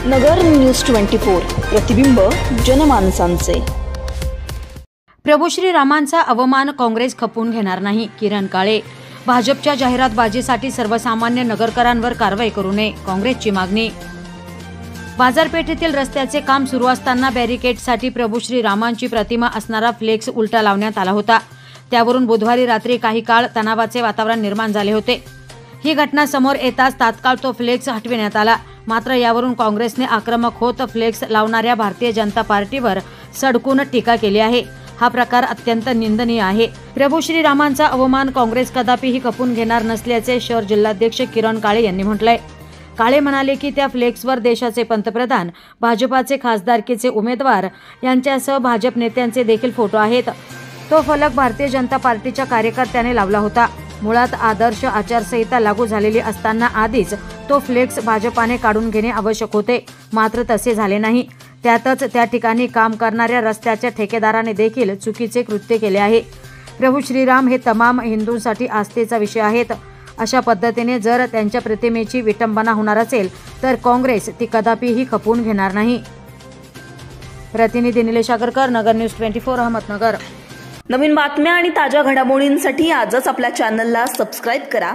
नगर news 24 प्रतिबिंब जनमानसांचे। प्रभू श्रीरामांचा अवमान काँग्रेस खपवून घेणार नाही। किरण काळे। भाजपच्या जाहिरातबाजीसाठी सर्वसामान्य नगरकरांवर कारवाई करू नये, काँग्रेसची मागणी। बाजारपेठेतील रस्त्याचे काम सुरू असताना बॅरिकेडसाठी प्रभू श्रीरामांची प्रतिमा असणारा फ्लेक्स उलटा लावण्यात आला होता। त्यावरून बुधवारी रात्री काही काळ तणावाचे वातावरण निर्माण झाले होते। ही घटना समोर येताच तात्काळ तो फ्लेक्स हटविण्यात आला। मात्र यावरून काँग्रेसने आक्रमक होत फ्लेक्स लावणाऱ्या भारतीय जनता पार्टीवर सडकून टीका केली आहे। हा प्रकार अत्यंत निंदनीय आहे। प्रभू श्रीरामांचा अवमान काँग्रेस कदापिही खपवून घेणार नसल्याचे शहर जिल्हाध्यक्ष किरण काळे यांनी म्हटलंय। काळे म्हणाले की त्या फ्लेक्सवर देशाचे पंतप्रधान, भाजपाचे खासदारकीचे उमेदवार यांच्यासह भाजप नेत्यांचे देखील फोटो आहेत। तो फलक भारतीय जनता पार्टीच्या कार्यकर्त्याने लावला होता। मुळात आदर्श आचारसंहिता लागू झालेली असताना आधीच तो फ्लेक्स भाजपाने काढून घेणे आवश्यक होते, मात्र तसे झाले नाही। त्यातच त्या ठिकाणी काम करणाऱ्या रस्त्याच्या ठेकेदाराने देखील चुकीचे कृत्य केले आहे। प्रभू श्रीराम हे तमाम हिंदूंसाठी आस्थेचा विषय आहेत। अशा पद्धतीने जर त्यांच्या प्रतिमेची विटंबना होणार असेल तर काँग्रेस ती कदापिही खपवून घेणार नाही। प्रतिनिधी निलेश आगरकर, नगर न्यूज 24, अहमदनगर। नवीन बातम्या आणि ताज्या घडामोडींसाठी आजच आपल्या चॅनलला सबस्क्राइब करा।